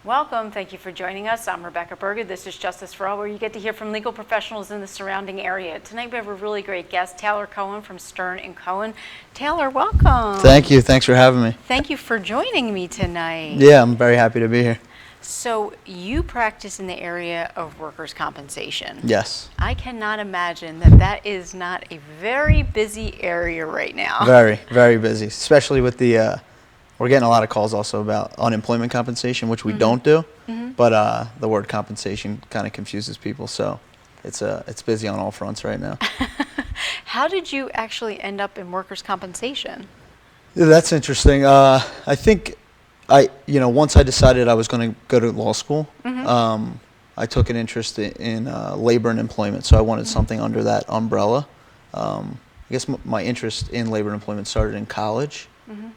Welcome. Thank you for joining us. I'm Rebecca Berger. This is Justice for All, where you get to hear from legal professionals in the surrounding area. Tonight we have a really great guest, Taylor Cohen from Stern & Cohen. Taylor, welcome. Thank you. Thanks for having me. Thank you for joining me tonight. Yeah, I'm very happy to be here. So you practice in the area of workers' compensation. Yes. I cannot imagine that that is not a very busy area right now. Very, very busy, especially with the, we're getting a lot of calls also about unemployment compensation, which we don't do, but the word compensation kind of confuses people, so it's busy on all fronts right now. How did you actually end up in workers' compensation? Yeah, that's interesting. I think once I decided I was going to go to law school, I took an interest in labor and employment, so I wanted something under that umbrella. I guess my interest in labor and employment started in college.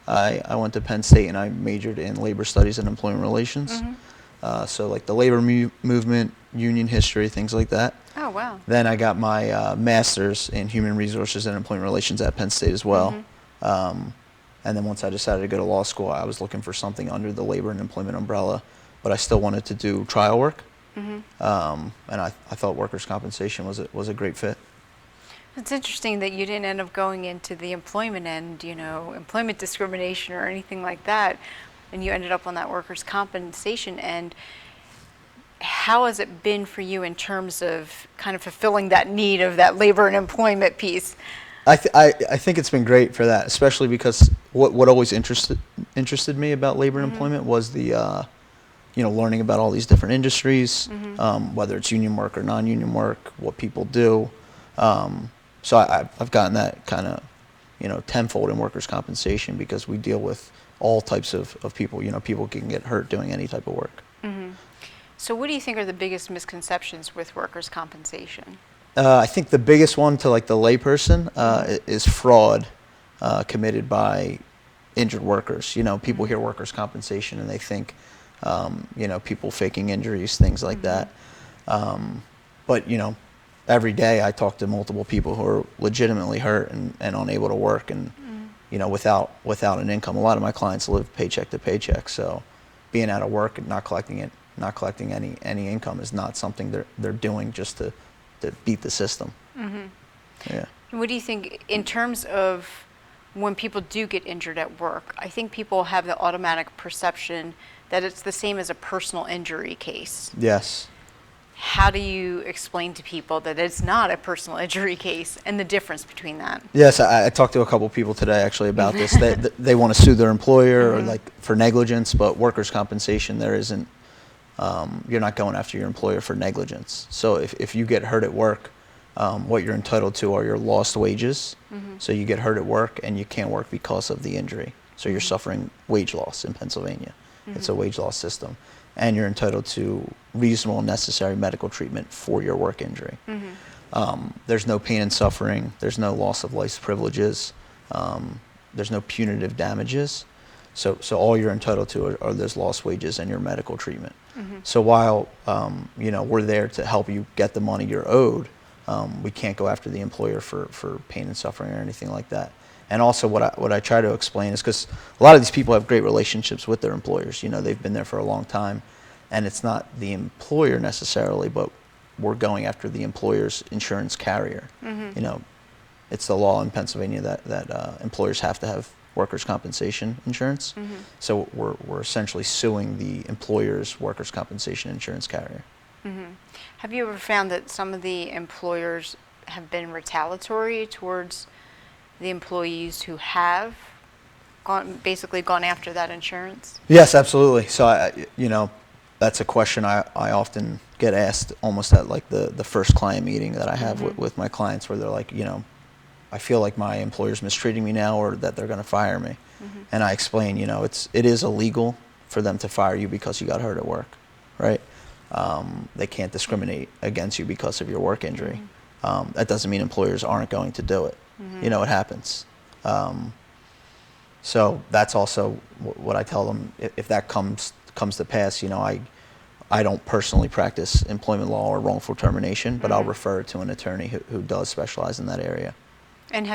I went to Penn State and I majored in labor studies and employment relations. So like the labor movement, union history, things like that. Oh, wow. Then I got my master's in human resources and employment relations at Penn State as well. And then once I decided to go to law school, I was looking for something under the labor and employment umbrella, but I still wanted to do trial work. And I thought workers' compensation was a great fit. It's interesting that you didn't end up going into the employment end, employment discrimination or anything like that, and you ended up on that workers' compensation end. How has it been for you in terms of kind of fulfilling that need of that labor and employment piece? I think it's been great for that, especially because what always interested me about labor and employment was the learning about all these different industries, whether it's union work or non-union work, what people do. So I've gotten that kind of, tenfold in workers' compensation because we deal with all types of people. People can get hurt doing any type of work. So what do you think are the biggest misconceptions with workers' compensation? I think the biggest one to like the layperson is fraud committed by injured workers. People hear workers' compensation and they think, people faking injuries, things like that. But, every day I talk to multiple people who are legitimately hurt and unable to work and, without an income. A lot of my clients live paycheck to paycheck, so being out of work and not collecting any income is not something they're doing just to beat the system. Yeah. What do you think in terms of when people do get injured at work? I think people have the automatic perception that it's the same as a personal injury case. Yes. How do you explain to people that it's not a personal injury case and the difference between that? Yes, I talked to a couple people today actually about this. They want to sue their employer or like for negligence, but workers' compensation, there isn't. You're not going after your employer for negligence. So if you get hurt at work, what you're entitled to are your lost wages. So you get hurt at work and you can't work because of the injury. So you're suffering wage loss in Pennsylvania. It's a wage loss system. And you're entitled to reasonable and necessary medical treatment for your work injury. There's no pain and suffering. There's no loss of life's privileges. There's no punitive damages. So all you're entitled to are those lost wages and your medical treatment. So while we're there to help you get the money you're owed, we can't go after the employer for pain and suffering or anything like that. And also what I try to explain is because a lot of these people have great relationships with their employers. They've been there for a long time, and it's not the employer necessarily, but we're going after the employer's insurance carrier. It's the law in Pennsylvania that employers have to have workers' compensation insurance. So we're essentially suing the employer's workers' compensation insurance carrier. Have you ever found that some of the employers have been retaliatory towards the employees who have basically gone after that insurance? Yes, absolutely. So that's a question I often get asked almost at like the first client meeting that I have with my clients, where they're like, I feel like my employer's mistreating me now, or that they're going to fire me. And I explain, it is illegal for them to fire you because you got hurt at work, right? They can't discriminate against you because of your work injury. That doesn't mean employers aren't going to do it. It happens. So that's also what I tell them. If that comes to pass, I don't personally practice employment law or wrongful termination, but I'll refer to an attorney who does specialize in that area. And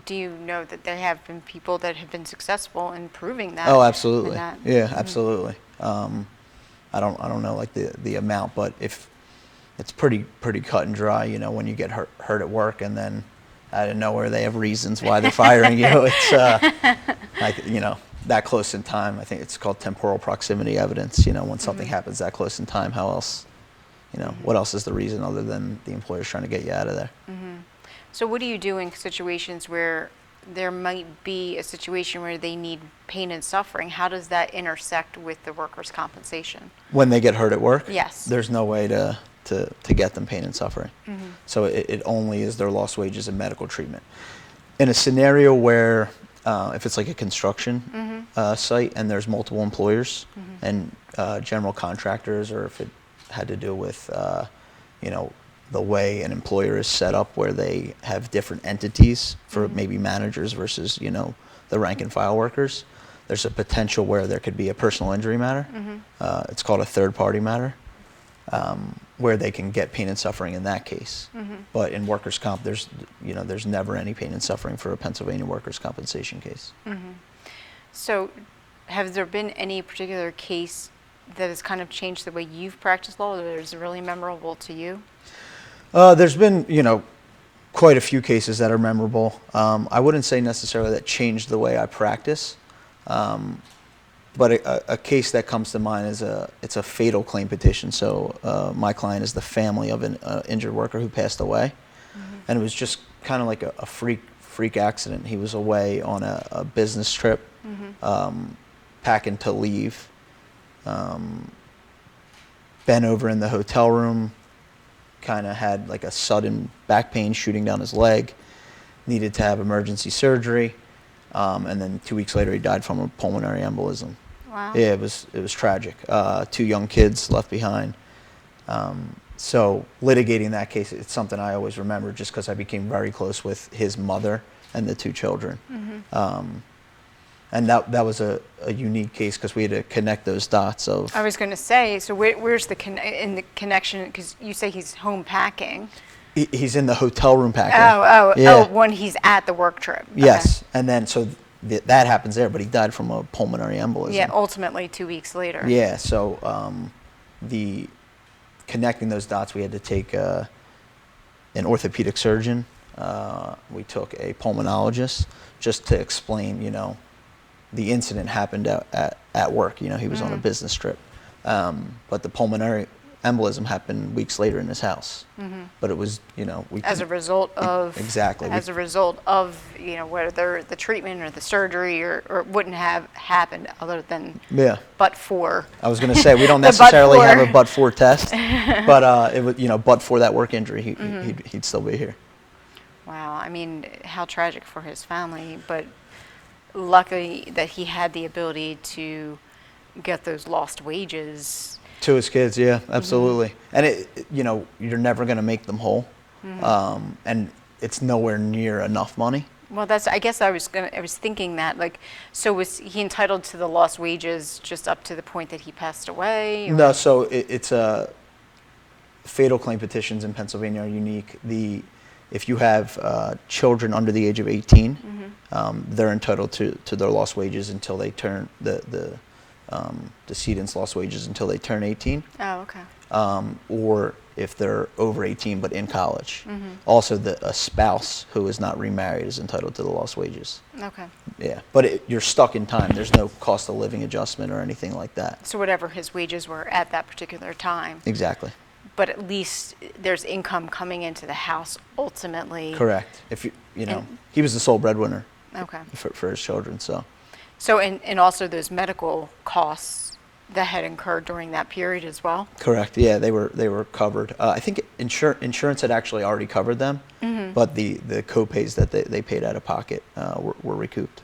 do you know that there have been people that have been successful in proving that? Oh, absolutely. That? Yeah, absolutely. I don't know like the amount, but if it's pretty cut and dry, you know, when you get hurt at work and then out of nowhere they have reasons why they're firing you. It's you know, that close in time. I think it's called temporal proximity evidence. You know, when something happens that close in time, how else, you know, what else is the reason other than the employer's trying to get you out of there? So what do you do in situations where there might be a situation where they need pain and suffering? How does that intersect with the workers' compensation? When they get hurt at work? Yes. There's no way to get them pain and suffering. So it only is their lost wages and medical treatment. In a scenario where if it's like a construction site and there's multiple employers and general contractors, or if it had to do with you know, the way an employer is set up where they have different entities for maybe managers versus, you know, the rank and file workers, there's a potential where there could be a personal injury matter. It's called a third party matter, where they can get pain and suffering in that case. But in workers' comp, there's, you know, there's never any pain and suffering for a Pennsylvania workers' compensation case. So have there been any particular case that has kind of changed the way you've practiced law, that is really memorable to you? There's been, you know, quite a few cases that are memorable. I wouldn't say necessarily that changed the way I practice, but a case that comes to mind is it's a fatal claim petition. So my client is the family of an injured worker who passed away, and it was just kind of like a freak accident. He was away on a business trip, packing to leave, bent over in the hotel room, kind of had like a sudden back pain shooting down his leg, needed to have emergency surgery, and then 2 weeks later he died from a pulmonary embolism. Wow. Yeah, it was tragic. 2 young kids left behind. So litigating that case, it's something I always remember just because I became very close with his mother and the 2 children. And that was a unique case because we had to connect those dots of. I was going to say, so where's the connection? Because you say he's home packing. He's in the hotel room packing. Oh, when he's at the work trip. Yes, and then so that happens there, but he died from a pulmonary embolism. Yeah, ultimately 2 weeks later. Yeah, so the connecting those dots, we had to take an orthopedic surgeon. We took a pulmonologist just to explain, you know, the incident happened at work. You know, he was on a business trip. But the pulmonary embolism happened weeks later in his house. But it was, you know, as a result of exactly as a result of, you know, whether the treatment or the surgery or wouldn't have happened other than but for. I was going to say we don't necessarily have a but for test, but it was, you know, but for that work injury, he'd still be here. Wow, I mean, how tragic for his family, but luckily that he had the ability to get those lost wages to his kids. Yeah, absolutely. And it, you know, you're never going to make them whole, and it's nowhere near enough money. Well, I guess I was thinking that, like, so was he entitled to the lost wages just up to the point that he passed away? Or? No, so it's a fatal claim petitions in Pennsylvania are unique. If you have children under the age of 18, they're entitled to their lost wages until they turn the decedent's lost wages until they turn 18. Oh, okay. Or if they're over 18 but in college. Also, a spouse who is not remarried is entitled to the lost wages. Okay. Yeah, but you're stuck in time. There's no cost of living adjustment or anything like that. So whatever his wages were at that particular time. Exactly. But at least there's income coming into the house ultimately. Correct. If you know, he was the sole breadwinner. Okay. For his children, so. So and also those medical costs that had incurred during that period as well. Correct. Yeah, they were covered. I think insurance had actually already covered them, but the co-pays that they paid out of pocket were recouped.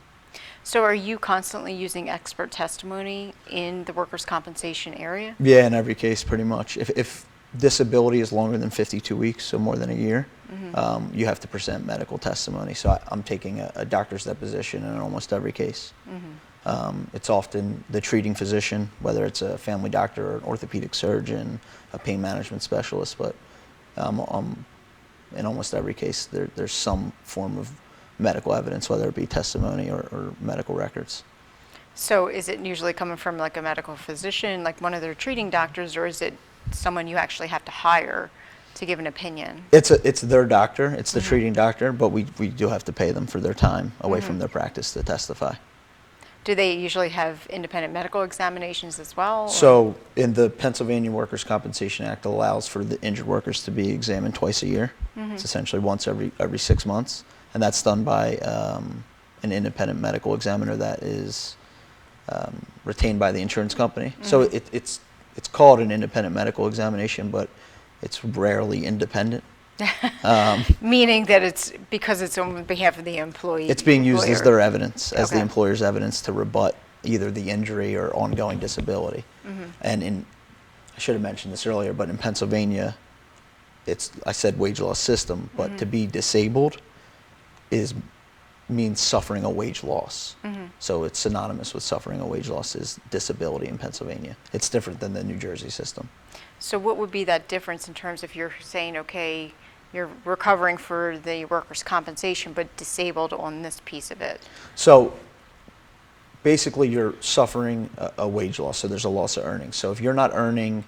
So are you constantly using expert testimony in the workers' compensation area? Yeah, in every case, pretty much. If disability is longer than 52 weeks, so more than a year, you have to present medical testimony. So I'm taking a doctor's deposition in almost every case. It's often the treating physician, whether it's a family doctor or an orthopedic surgeon, a pain management specialist, but in almost every case there's some form of medical evidence, whether it be testimony or medical records. So is it usually coming from like a medical physician, like one of their treating doctors, or is it someone you actually have to hire to give an opinion? It's their doctor, it's the treating doctor, but we do have to pay them for their time away from their practice to testify. Do they usually have independent medical examinations as well? So in the Pennsylvania Workers' Compensation Act allows for the injured workers to be examined twice a year. It's essentially once every 6 months, and that's done by an independent medical examiner that is retained by the insurance company. So it's called an independent medical examination, but it's rarely independent. Meaning that it's because it's on behalf of the employee. It's being used as employer. their evidence, as the Okay. employer's evidence to rebut either the injury or ongoing disability. And I should have mentioned this earlier, but in Pennsylvania, I said wage loss system, but to be disabled means suffering a wage loss. So it's synonymous with suffering a wage loss is disability in Pennsylvania. It's different than the New Jersey system. So what would be that difference in terms of you're saying, okay, you're recovering for the workers' compensation, but disabled on this piece of it? So basically you're suffering a wage loss, so there's a loss of earnings. So if you're not earning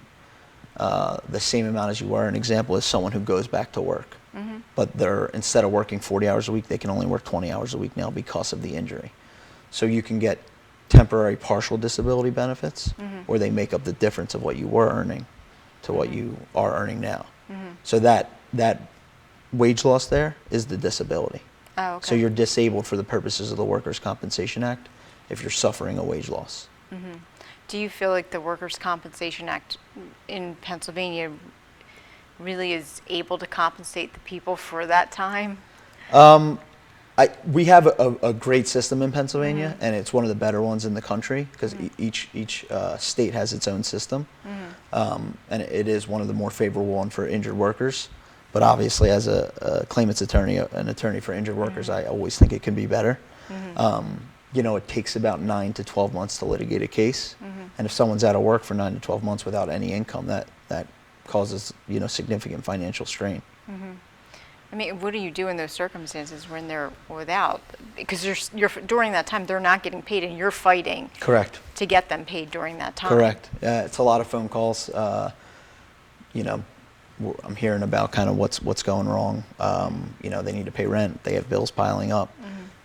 the same amount as you were, an example is someone who goes back to work, but instead of working 40 hours a week, they can only work 20 hours a week now because of the injury. So you can get temporary partial disability benefits, or they make up the difference of what you were earning to what you are earning now. So that wage loss there is the disability. Oh, okay. So you're disabled for the purposes of the Workers' Compensation Act if you're suffering a wage loss. Do you feel like the Workers' Compensation Act in Pennsylvania really is able to compensate the people for that time? We have a great system in Pennsylvania, and it's one of the better ones in the country because each state has its own system, and it is one of the more favorable one for injured workers. But obviously, as a claimant's attorney, an attorney for injured workers, I always think it can be better. It takes about 9 to 12 months to litigate a case, and if someone's out of work for 9 to 12 months without any income, that causes significant financial strain. I mean, what do you do in those circumstances when they're without? Because during that time, they're not getting paid, and you're fighting Correct. to get them paid during that time. Correct. It's a lot of phone calls. I'm hearing about kind of what's going wrong. They need to pay rent. They have bills piling up.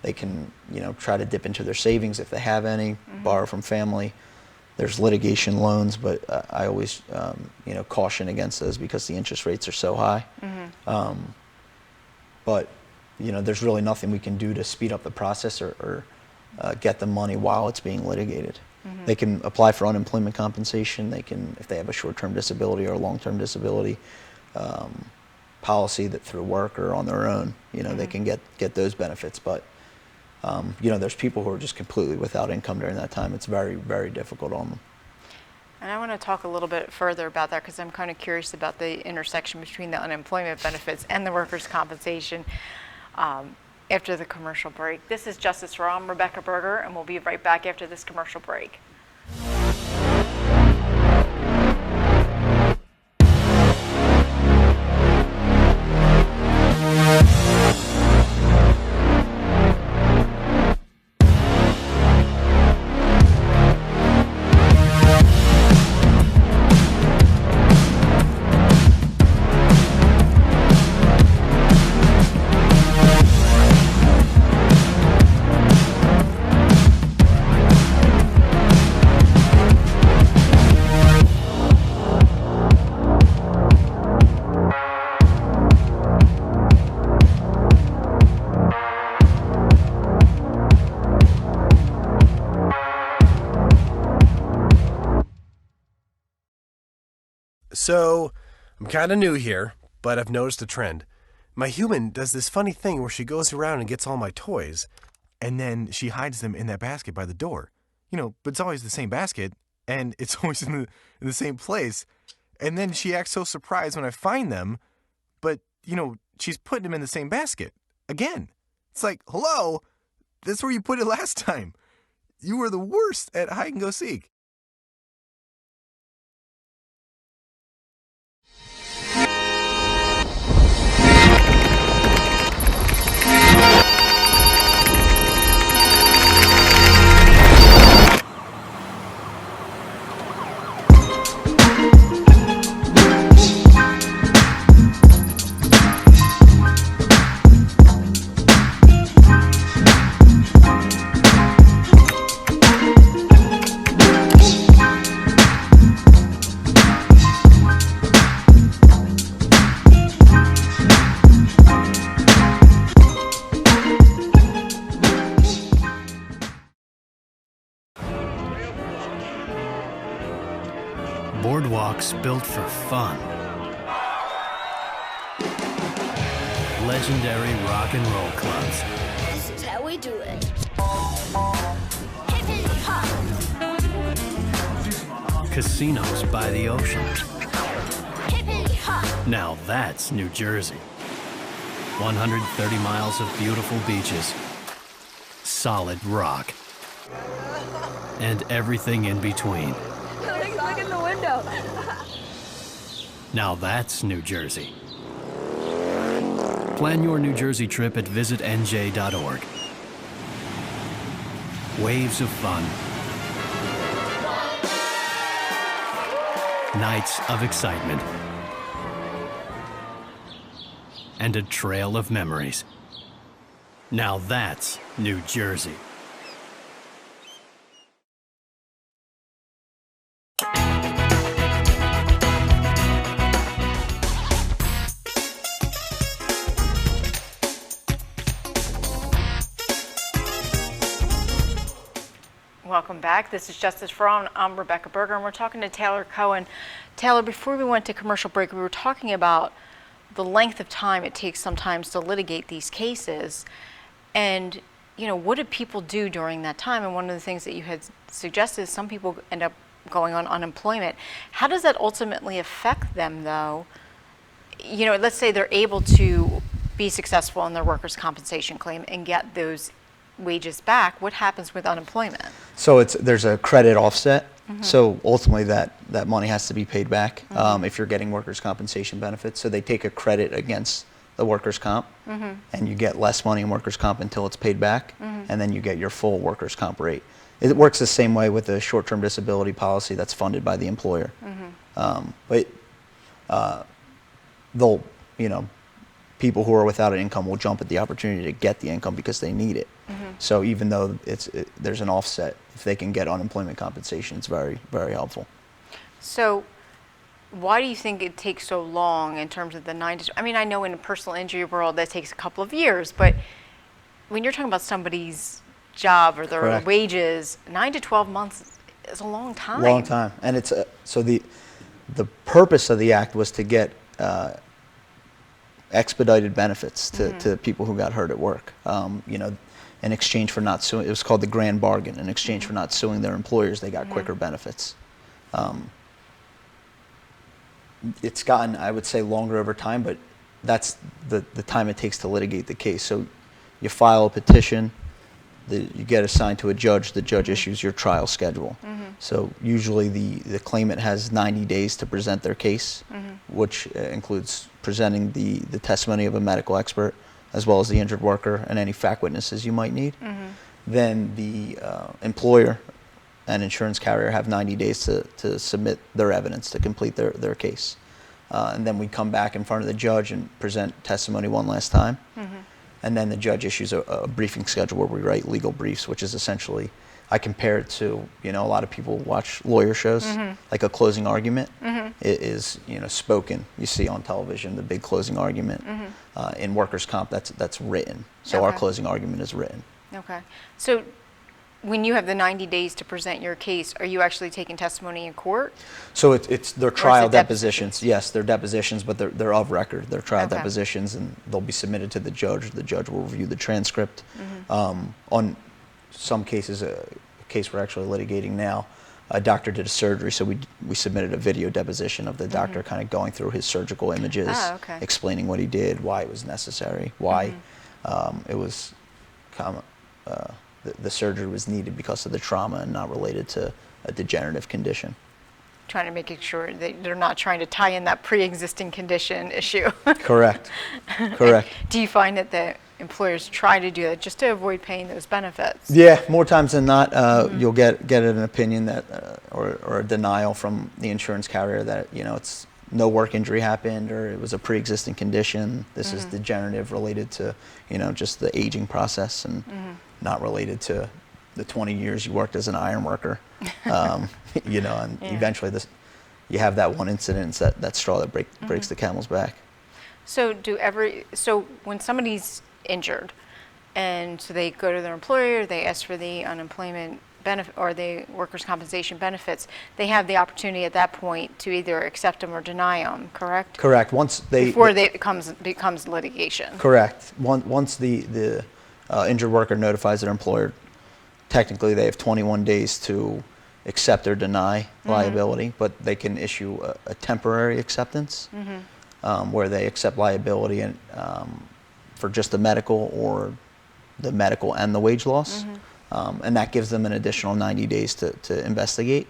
They can, try to dip into their savings if they have any, borrow from family. There's litigation loans, but I always, caution against those because the interest rates are so high. But, there's really nothing we can do to speed up the process or get the money while it's being litigated. They can apply for unemployment compensation. They can, if they have a short-term disability or a long-term disability policy that through work or on their own, they can get those benefits. But, there's people who are just completely without income during that time. It's very, very difficult on them. And I want to talk a little bit further about that because I'm kind of curious about the intersection between the unemployment benefits and the workers' compensation after the commercial break. This is Justice Raw. I'm Rebecca Berger, and we'll be right back after this commercial break. So, I'm kind of new here, but I've noticed a trend. My human does this funny thing where she goes around and gets all my toys, and then she hides them in that basket by the door. But it's always the same basket, and it's always in the same place. And then she acts so surprised when I find them, but, she's putting them in the same basket. Again. It's like, hello, that's where you put it last time. You were the worst at hide and go seek. Boardwalks built for fun. Legendary rock and roll clubs. This is how we do it. Hippity hop. Casinos by the ocean. Hippity hop. Now that's New Jersey. 130 miles of beautiful beaches, solid rock, and everything in between. Look in the window. Now that's New Jersey. Plan your New Jersey trip at visitnj.org. Waves of fun. Nights of excitement. And a trail of memories. Now that's New Jersey. Welcome back. This is Justice for All. I'm Rebecca Berger, and we're talking to Taylor Cohen. Taylor, before we went to commercial break, we were talking about the length of time it takes sometimes to litigate these cases. And, you know, what do people do during that time? And one of the things that you had suggested is some people end up going on unemployment. How does that ultimately affect them, though? You know, let's say they're able to be successful in their workers' compensation claim and get those wages back. What happens with unemployment? So there's a credit offset. So ultimately that money has to be paid back if you're getting workers' compensation benefits. So they take a credit against the workers' comp, and you get less money in workers' comp until it's paid back, and then you get your full workers' comp rate. It works the same way with the short-term disability policy that's funded by the employer. But they'll, you know, people who are without an income will jump at the opportunity to get the income because they need it. So even though there's an offset, if they can get unemployment compensation, it's very, very helpful. So why do you think it takes so long in terms of the 9 to, I mean, I know in a personal injury world that takes a couple of years, but when you're talking about somebody's job or their Correct. wages, 9 to 12 months is a long time. Long time. And it's so the purpose of the act was to get expedited benefits to people who got hurt at work. You know, in exchange for not suing, it was called the grand bargain. In exchange for not suing their employers, they got quicker benefits. It's gotten, I would say, longer over time, but that's the time it takes to litigate the case. So you file a petition, you get assigned to a judge, the judge issues your trial schedule. So usually the claimant has 90 days to present their case, which includes presenting the testimony of a medical expert, as well as the injured worker and any fact witnesses you might need. Then the employer and insurance carrier have 90 days to submit their evidence to complete their case. And then we come back in front of the judge and present testimony one last time. And then the judge issues a briefing schedule where we write legal briefs, which is essentially, I compare it to, you know, a lot of people watch lawyer shows, like a closing argument. It is, you know, spoken. You see on television the big closing argument. In workers' comp, that's written. So our closing argument is written. Okay. So when you have the 90 days to present your case, are you actually taking testimony in court? So it's their trial it depositions. Yes, they're depositions, but they're of record. They're trial Okay. depositions, and they'll be submitted to the judge. The judge will review the transcript. On some cases, a case we're actually litigating now, a doctor did a surgery, so we submitted a video deposition of the doctor kind of going through his surgical images, explaining what he did, why it was necessary, why it was the surgery was needed because of the trauma and not related to a degenerative condition. Trying to make sure that they're not trying to tie in that pre-existing condition issue. Correct. Correct. Do you find that the employers try to do that just to avoid paying those benefits? Yeah, more times than not, you'll get an opinion that or a denial from the insurance carrier that, you know, it's no work injury happened or it was a pre-existing condition. This is degenerative, related to, you know, just the aging process and not related to the 20 years you worked as an iron worker. You know, and eventually you have that one incident, it's that straw that breaks the camel's back. So so when somebody's injured and so they go to their employer, they ask for the unemployment benefit or the workers' compensation benefits, they have the opportunity at that point to either accept them or deny them, correct? Correct. Once they Before it becomes litigation. correct. Once the injured worker notifies their employer, technically they have 21 days to accept or deny liability, but they can issue a temporary acceptance where they accept liability and for just the medical or the medical and the wage loss. And that gives them an additional 90 days to investigate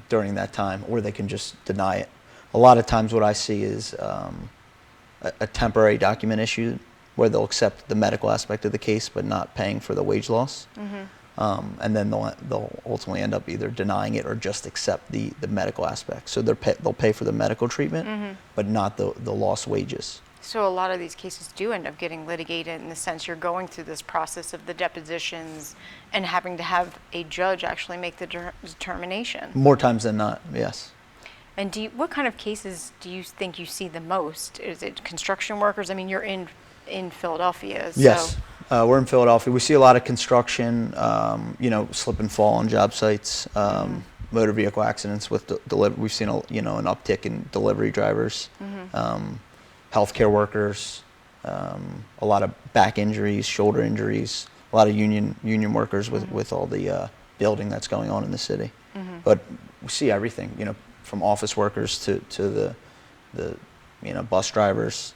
during that time, or they can just deny it. A lot of times what I see is a temporary document issued where they'll accept the medical aspect of the case but not paying for the wage loss. And then they'll ultimately end up either denying it or just accept the medical aspect. So they'll pay for the medical treatment, but not the lost wages. So a lot of these cases do end up getting litigated in the sense you're going through this process of the depositions and having to have a judge actually make the determination. More times than not, yes. And what kind of cases do you think you see the most? Is it construction workers? I mean, you're in Philadelphia. So. Yes, we're in Philadelphia. We see a lot of construction, slip and fall on job sites, motor vehicle accidents with delivery. We've seen an uptick in delivery drivers. Healthcare workers, a lot of back injuries, shoulder injuries, a lot of union workers with all the building that's going on in the city. But we see everything, from office workers to the bus drivers,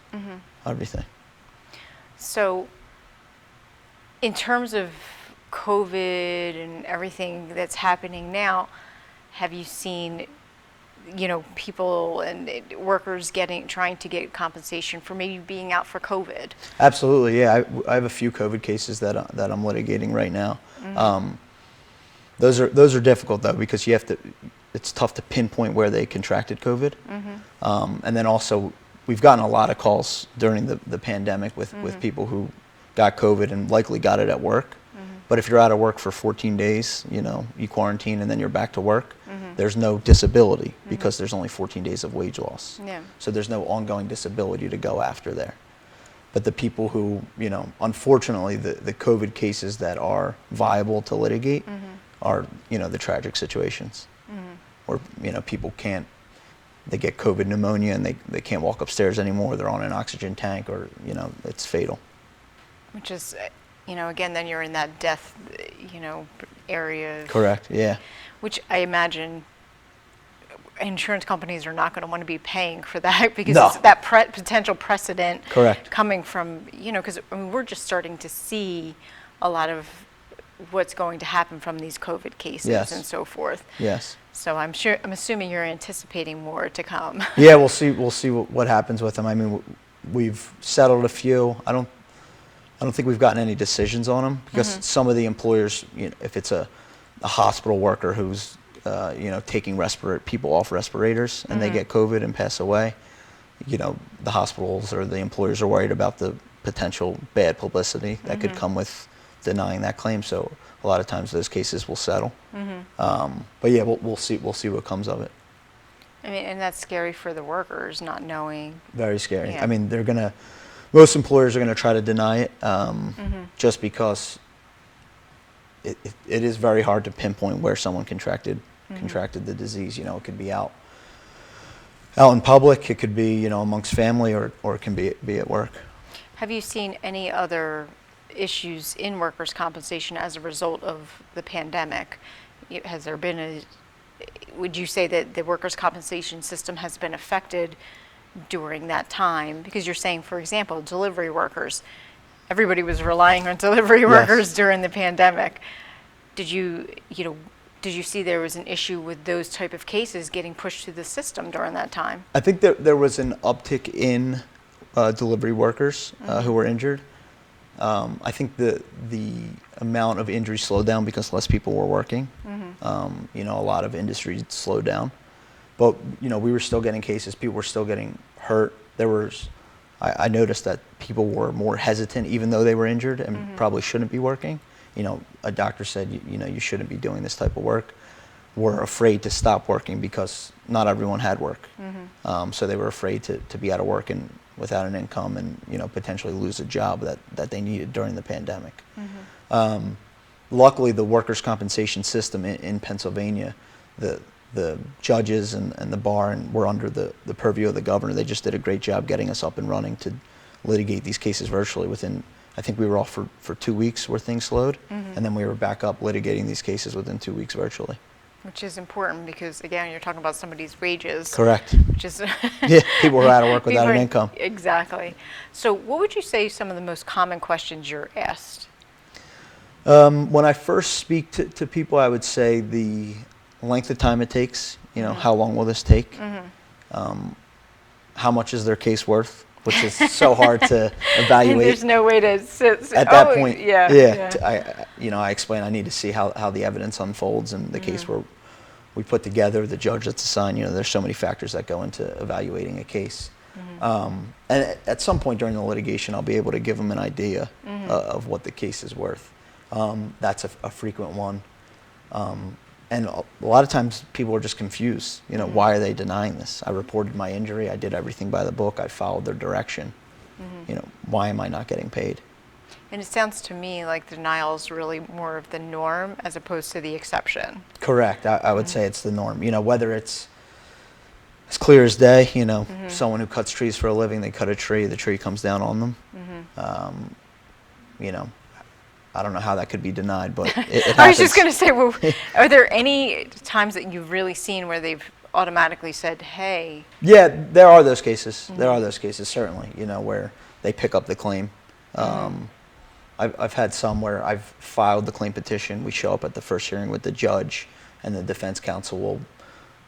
everything. So in terms of COVID and everything that's happening now, have you seen people and workers trying to get compensation for maybe being out for COVID? Absolutely, yeah. I have a few COVID cases that I'm litigating right now. Those are difficult though, because it's tough to pinpoint where they contracted COVID. And then also we've gotten a lot of calls during the pandemic with people who got COVID and likely got it at work. But if you're out of work for 14 days, you quarantine and then you're back to work, there's no disability because there's only 14 days of wage loss. Yeah. So there's no ongoing disability to go after there. But the people who, unfortunately, the COVID cases that are viable to litigate are, the tragic situations where, people they get COVID pneumonia and they can't walk upstairs anymore, they're on an oxygen tank or, it's fatal. Which is, again, then you're in that death, area. Correct, yeah. Which I imagine insurance companies are not going to want to be paying for that because No. it's that potential precedent. Correct. Coming from, because we're just starting to see a lot of what's going to happen from these COVID cases Yes. and so forth. Yes. So I'm assuming you're anticipating more to come. Yeah, we'll see what happens with them. I mean, we've settled a few. I don't think we've gotten any decisions on them because some of the employers, if it's a hospital worker who's taking people off respirators and they get COVID and pass away, the hospitals or the employers are worried about the potential bad publicity that could come with denying that claim. So a lot of times those cases will settle. But yeah, we'll see what comes of it. I mean, and that's scary for the workers, not knowing. Very scary. Yeah. I mean, most employers are going to try to deny it just because it is very hard to pinpoint where someone contracted the disease. It could be out in public, it could be, amongst family, or it can be at work. Have you seen any other issues in workers' compensation as a result of the pandemic? Has there been would you say that the workers' compensation system has been affected during that time? Because you're saying, for example, delivery workers, everybody was relying on delivery workers during the pandemic. Did you see there was an issue with those type of cases getting pushed through the system during that time? I think there was an uptick in delivery workers who were injured. I think the amount of injury slowed down because less people were working. A lot of industries slowed down. But, we were still getting cases. People were still getting hurt. I noticed that people were more hesitant, even though they were injured and probably shouldn't be working. A doctor said, you shouldn't be doing this type of work. Were afraid to stop working because not everyone had work. So they were afraid to be out of work and without an income and, potentially lose a job that they needed during the pandemic. luckily the workers' compensation system in Pennsylvania, the judges and the bar and were under the purview of the governor. They just did a great job getting us up and running to litigate these cases virtually within, I think we were off for 2 weeks where things slowed, and then we were back up litigating these cases within 2 weeks virtually. Which is important because, again, you're talking about somebody's wages. Correct. Which is Yeah, people were out of work without People an are- income. Exactly. So what would you say some of the most common questions you're asked? When I first speak to people, I would say the length of time it takes, how long will this take? How much is their case worth? Which is so hard to evaluate. There's no way to sit. At that point, Yeah. I explain I need to see how the evidence unfolds and the case where we put together, the judge that's assigned, there's so many factors that go into evaluating a case. And at some point during the litigation, I'll be able to give them an idea of what the case is worth. That's a frequent one. And a lot of times people are just confused. Why are they denying this? I reported my injury. I did everything by the book. I followed their direction. Why am I not getting paid? And it sounds to me like denial is really more of the norm as opposed to the exception. Correct. I would say it's the norm. Whether it's as clear as day, someone who cuts trees for a living, they cut a tree, the tree comes down on them. I don't know how that could be denied, but it happens. I was just going to say, well, are there any times that you've really seen where they've automatically said, hey? Yeah, there are those cases. There are those cases, certainly, where they pick up the claim. I've had some where I've filed the claim petition. We show up at the first hearing with the judge, and the defense counsel will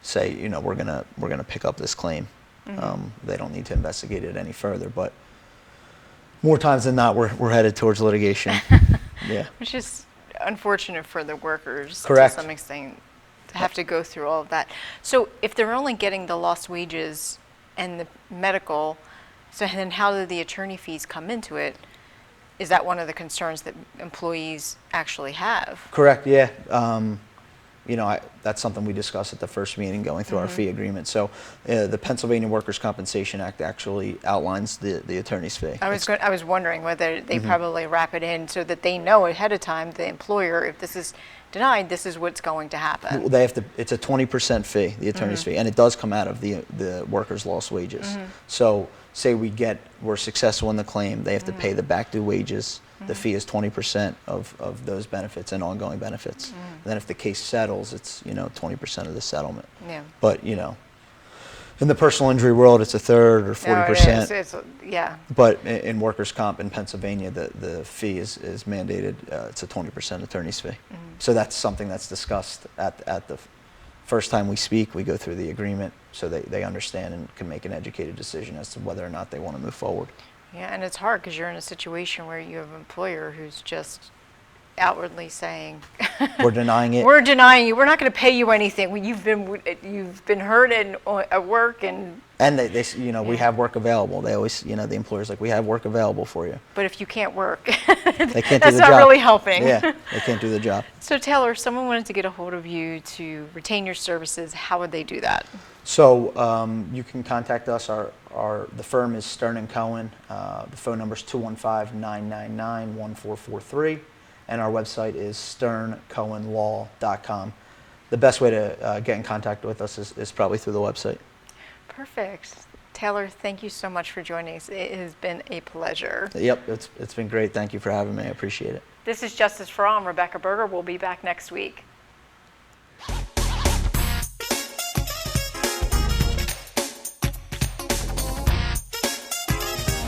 say, we're gonna pick up this claim. They don't need to investigate it any further, but more times than not, we're headed towards litigation. Yeah. Which is unfortunate for the workers Correct. to some extent to have to go through all of that. So if they're only getting the lost wages and the medical, so then how do the attorney fees come into it? Is that one of the concerns that employees actually have? Correct, yeah. That's something we discussed at the first meeting going through our fee agreement. So the Pennsylvania Workers' Compensation Act actually outlines the attorney's fee. I was wondering whether they probably wrap it in so that they know ahead of time, the employer, if this is denied, this is what's going to happen. They have to. It's a 20% fee, the attorney's fee, and it does come out of the workers' lost wages. So say we're successful in the claim, they have to pay the back due wages. The fee is 20% of those benefits and ongoing benefits. And then if the case settles, it's 20% of the settlement. Yeah. But in the personal injury world, it's a third or 40%. No, it is. Yeah. But in workers' comp in Pennsylvania, the fee is mandated. It's a 20% attorney's fee. So that's something that's discussed at the first time we speak. We go through the agreement so they understand and can make an educated decision as to whether or not they want to move forward. Yeah, and it's hard because you're in a situation where you have an employer who's just outwardly saying, We're denying it. "We're denying you. We're not going to pay you anything. You've been hurt at work, and they we have work available. They always, the employer's like, we have work available for you. but if you can't work, They can't that's do the not job. really helping." Yeah, they can't do the job. So Taylor, if someone wanted to get a hold of you to retain your services, how would they do that? So you can contact us. The firm is Stern & Cohen. The phone number is 215-999-1443. And our website is sterncohenlaw.com. The best way to get in contact with us is probably through the website. Perfect. Taylor, thank you so much for joining us. It has been a pleasure. Yep, it's been great. Thank you for having me. I appreciate it. This is Justice for All. I'm Rebecca Berger. We'll be back next week.